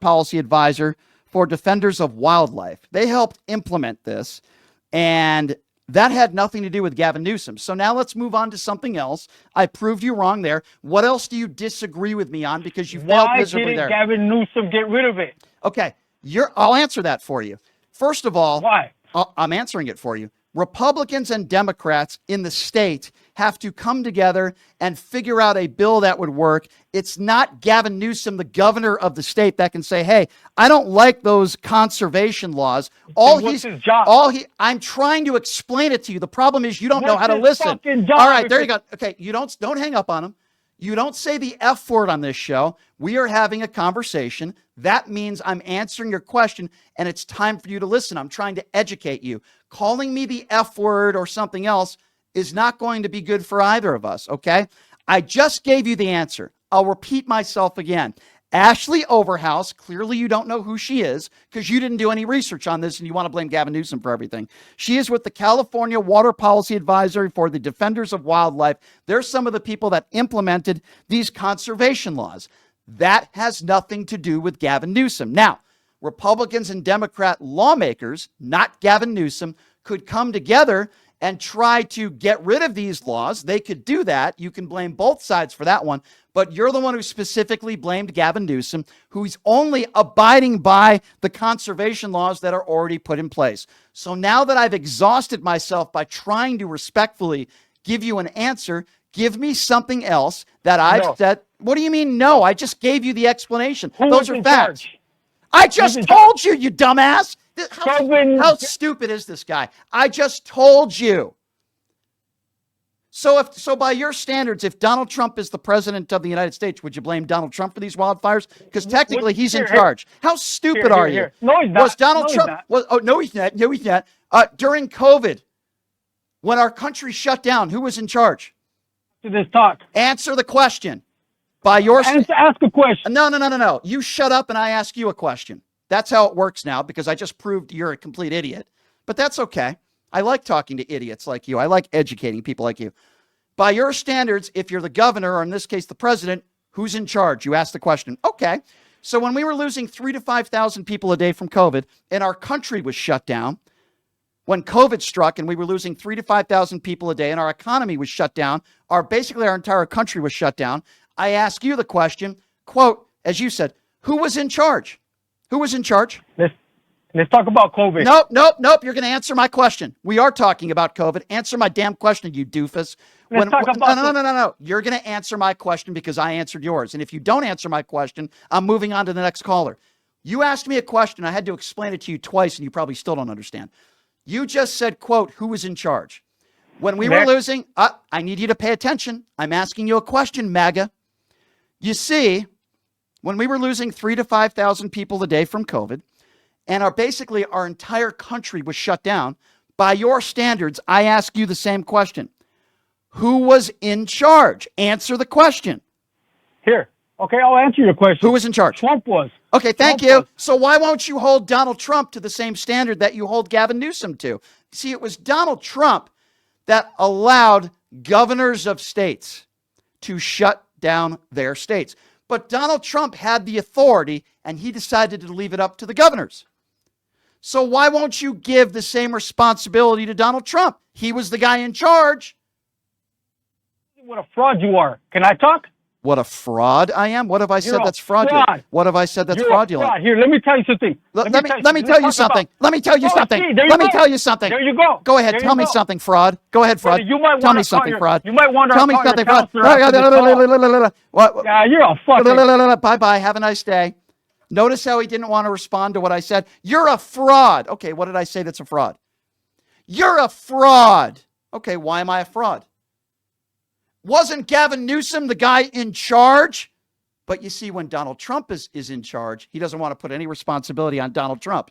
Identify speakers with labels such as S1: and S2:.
S1: policy advisor for Defenders of Wildlife. They helped implement this, and that had nothing to do with Gavin Newsom. So now let's move on to something else. I proved you wrong there. What else do you disagree with me on because you failed miserably there?
S2: Why didn't Gavin Newsom get rid of it?
S1: Okay, I'll answer that for you. First of all,
S2: why?
S1: I'm answering it for you. Republicans and Democrats in the state have to come together and figure out a bill that would work. It's not Gavin Newsom, the governor of the state, that can say, hey, I don't like those conservation laws.
S2: What's his job?
S1: I'm trying to explain it to you. The problem is you don't know how to
S2: What's his
S1: listen.
S2: fucking job?
S1: All right, there you go. Okay, don't hang up on him. You don't say the F word on this show. We are having a conversation. That means I'm answering your question, and it's time for you to listen. I'm trying to educate you. Calling me the F word or something else is not going to be good for either of us, okay? I just gave you the answer. I'll repeat myself again. Ashley Overhouse, clearly you don't know who she is because you didn't do any research on this and you want to blame Gavin Newsom for everything. She is with the California Water Policy Advisory for the Defenders of Wildlife. They're some of the people that implemented these conservation laws. That has nothing to do with Gavin Newsom. Now, Republicans and Democrat lawmakers, not Gavin Newsom, could come together and try to get rid of these laws. They could do that. You can blame both sides for that one. But you're the one who specifically blamed Gavin Newsom, who's only abiding by the conservation laws that are already put in place. So now that I've exhausted myself by trying to respectfully give you an answer, give me something else that I've said. What do you mean, no? I just gave you the explanation. Those are facts. I just told you, you dumbass. How stupid is this guy? I just told you. So by your standards, if Donald Trump is the president of the United States, would you blame Donald Trump for these wildfires? Because technically he's in charge. How stupid are you?
S2: No, he's not.
S1: Was Donald Trump? No, he's not. No, he's not. During COVID, when our country shut down, who was in charge?
S2: To this talk.
S1: Answer the question. By your
S2: ask a question.
S1: No. You shut up and I ask you a question. That's how it works now because I just proved you're a complete idiot. But that's okay. I like talking to idiots like you. I like educating people like you. By your standards, if you're the governor, or in this case, the president, who's in charge? You ask the question. Okay. So when we were losing 3,000 to 5,000 people a day from COVID and our country was shut down, when COVID struck and we were losing 3,000 to 5,000 people a day and our economy was shut down, basically our entire country was shut down, I ask you the question, quote, as you said, who was in charge? Who was in charge?
S2: Let's talk about COVID.
S1: Nope. You're going to answer my question. We are talking about COVID. Answer my damn question, you doofus. No. You're going to answer my question because I answered yours. And if you don't answer my question, I'm moving on to the next caller. You asked me a question. I had to explain it to you twice, and you probably still don't understand. You just said, quote, who was in charge? When we were losing, I need you to pay attention. I'm asking you a question, MAGA. You see, when we were losing 3,000 to 5,000 people a day from COVID, and basically our entire country was shut down, by your standards, I ask you the same question. Who was in charge? Answer the question.
S2: Here. Okay, I'll answer your question.
S1: Who was in charge?
S2: Trump was.
S1: Okay, thank you. So why won't you hold Donald Trump to the same standard that you hold Gavin Newsom to? See, it was Donald Trump that allowed governors of states to shut down their states. But Donald Trump had the authority, and he decided to leave it up to the governors. So why won't you give the same responsibility to Donald Trump? He was the guy in charge.
S2: What a fraud you are. Can I talk?
S1: What a fraud I am? What have I said that's fraudulent?
S2: Fraud.
S1: What have I said that's fraudulent?
S2: Fraud. Here, let me tell you something.
S1: Let me tell you something. Let me tell you something. Let me tell you something.
S2: There you go.
S1: Go ahead. Tell me something, fraud. Go ahead, fraud. Tell me something, fraud.
S2: You might want to
S1: tell me something, fraud.
S2: Yeah, you're a fucking...
S1: Bye-bye. Have a nice day. Notice how he didn't want to respond to what I said. You're a fraud. Okay, what did I say that's a fraud? You're a fraud. Okay, why am I a fraud? Wasn't Gavin Newsom the guy in charge? But you see, when Donald Trump is in charge, he doesn't want to put any responsibility on Donald Trump.